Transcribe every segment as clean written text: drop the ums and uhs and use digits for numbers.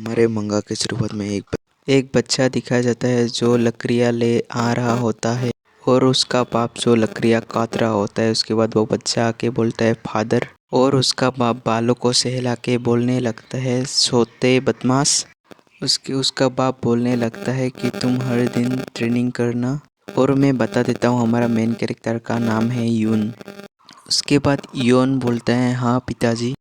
हमारे मंगा के शुरुआत में एक बच्चा दिखाया जाता है जो लकड़ियाँ ले आ रहा होता है और उसका बाप जो लकड़ियाँ काट रहा होता है। उसके बाद वो बच्चा आके बोलता है फादर, और उसका बाप बालों को सहला के बोलने लगता है सोते बदमाश। उसका बाप बोलने लगता है कि तुम हर दिन ट्रेनिंग करना। और मैं बता देता हूँ, हमारा मेन कैरेक्टर का नाम है यून। उसके बाद योन बोलता है हाँ पिताजी।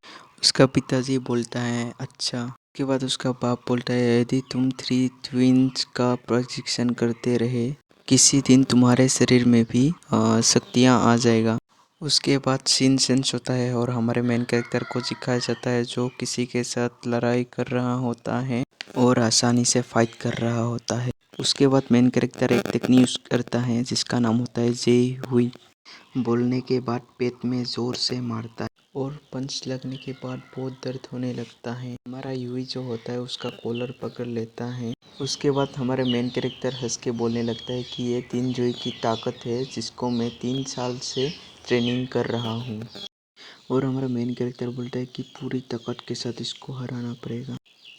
उसका पिताजी बोलता है अच्छा। उसके बाद उसका बाप बोलता है यदि तुम 3 ट्विंस का प्रशिक्षण करते रहे, किसी दिन तुम्हारे शरीर में भी शक्तियाँ आ जाएगा। उसके बाद सीन सेंस होता है और हमारे मेन कैरेक्टर को सिखाया जाता है जो किसी के साथ लड़ाई कर रहा होता है और आसानी से फाइट कर रहा होता है। उसके बाद मेन कैरेक्टर एक टेक्निक यूज़ करता है जिसका नाम होता है जे हुई। बोलने के बाद पेट में जोर से मारता है और पंच लगने के बाद बहुत दर्द होने लगता है। हमारा यूई जो होता है उसका कॉलर पकड़ लेता है। उसके बाद हमारे मेन कैरेक्टर हंस के बोलने लगता है कि ये 3 जुई की ताकत है जिसको मैं 3 साल से ट्रेनिंग कर रहा हूँ। और हमारा मेन कैरेक्टर बोलता है कि पूरी ताकत के साथ इसको हराना पड़ेगा।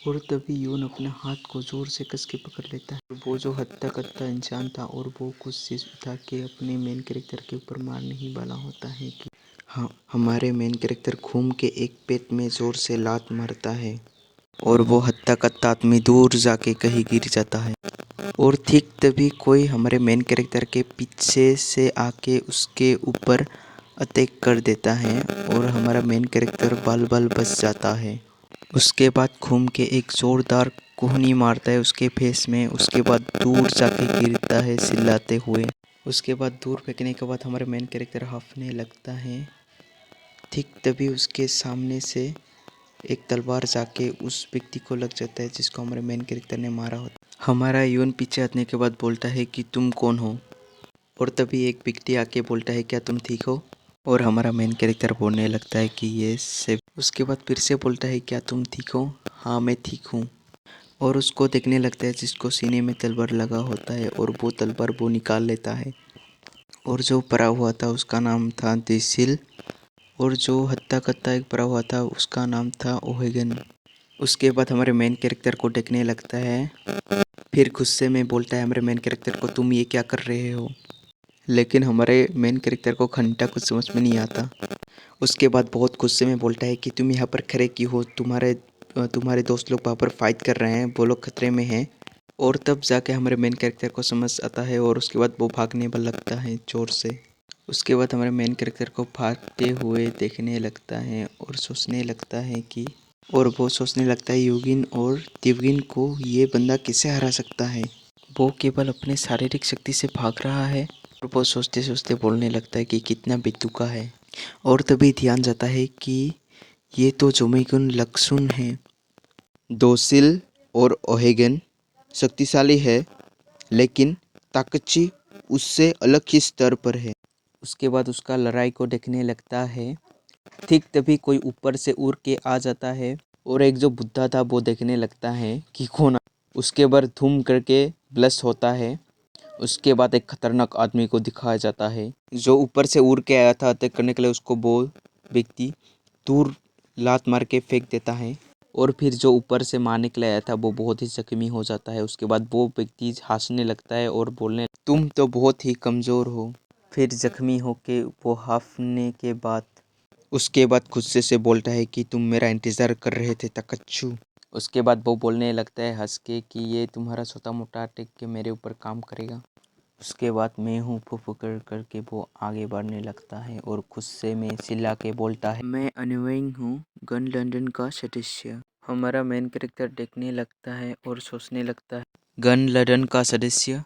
और तभी यून अपने हाथ को जोर से कस के पकड़ लेता है। वो जो हत्ता कत्ता इंसान था और वो कुछ चीज उठा के अपने मेन कैरेक्टर के ऊपर मारने ही वाला होता है कि हाँ, हमारे मेन कैरेक्टर घूम के एक पेट में जोर से लात मारता है और वो हत्ता कत्ता आदमी दूर जाके कहीं गिर जाता है। और ठीक तभी कोई हमारे मेन कैरेक्टर के पीछे से आके उसके ऊपर अटैक कर देता है और हमारा मेन कैरेक्टर बाल बाल बच जाता है। उसके बाद घूम के एक जोरदार कोहनी मारता है उसके फेस में। उसके बाद दूर जाके गिरता है चिल्लाते हुए। उसके बाद दूर फेंकने के बाद हमारे मेन कैरेक्टर हांफने लगता है। ठीक तभी उसके सामने से एक तलवार जाके उस व्यक्ति को लग जाता है जिसको हमारे मेन कैरेक्टर ने मारा होता। हमारा यून पीछे हटने के बाद बोलता है कि तुम कौन हो। और तभी एक व्यक्ति आके बोलता है क्या तुम ठीक हो। और हमारा मेन कैरेक्टर बोलने लगता है कि ये से। उसके बाद फिर से बोलता है क्या तुम ठीक हो। हाँ मैं ठीक हूँ। और उसको देखने लगता है जिसको सीने में तलवार लगा होता है और वो तलवार वो निकाल लेता है। और जो पड़ा हुआ था उसका नाम था दिसिल। और जो हत्ता कत्ता एक पड़ा हुआ था उसका नाम था ओहेगन। उसके बाद हमारे मेन कैरेक्टर को देखने लगता है, फिर गुस्से में बोलता है हमारे मेन कैरेक्टर को तुम ये क्या कर रहे हो। लेकिन हमारे मेन कैरेक्टर को घंटा कुछ समझ में नहीं आता। उसके बाद बहुत गुस्से में बोलता है कि तुम यहाँ पर खड़े क्यों हो, तुम्हारे दोस्त लोग वहाँ पर फाइट कर रहे हैं, वो लोग खतरे में हैं। और तब जाके हमारे मेन कैरेक्टर को समझ आता है और उसके बाद वो भागने लगता है जोर से। उसके बाद हमारे मेन कैरेक्टर को भागते हुए देखने लगता है और सोचने लगता है कि वो सोचने लगता है युगिन और तिवगिन को ये बंदा कैसे हरा सकता है। वो केवल अपने शारीरिक शक्ति से भाग रहा है। और वो सोचते सोचते बोलने लगता है कि कितना बेतुका है। और तभी ध्यान जाता है कि ये तो जोमेगुन लक्सुन है। दोसिल और ओहेगन शक्तिशाली है लेकिन ताकची उससे अलग ही स्तर पर है। उसके बाद उसका लड़ाई को देखने लगता है। ठीक तभी कोई ऊपर से उड़ के आ जाता है और एक जो बुद्धा था वो देखने लगता है कि कौन। उसके बाद धूम करके ब्लस्ट होता है। उसके बाद एक खतरनाक आदमी को दिखाया जाता है जो ऊपर से उड़ के आया था अटैक करने के लिए। उसको वो व्यक्ति दूर लात मार के फेंक देता है और फिर जो ऊपर से मारने के लिए आया था वो बहुत ही जख्मी हो जाता है। उसके बाद वो व्यक्ति हंसने लगता है और बोलने तुम तो बहुत ही कमज़ोर हो। फिर जख्मी होके वो हाफने के बाद उसके बाद गुस्से से बोलता है कि तुम मेरा इंतज़ार कर रहे थे तकच्चू। उसके बाद वो बोलने लगता है हंस के कि ये तुम्हारा छोटा मोटा अटैक के मेरे ऊपर काम करेगा। उसके बाद मैं हूँ फुफु कर करके वो आगे बढ़ने लगता है और गुस्से में चिल्ला के बोलता है मैं अनवइंग हूँ गन लंदन का सदस्य। हमारा मेन कैरेक्टर देखने लगता है और सोचने लगता है गन लंदन का सदस्य।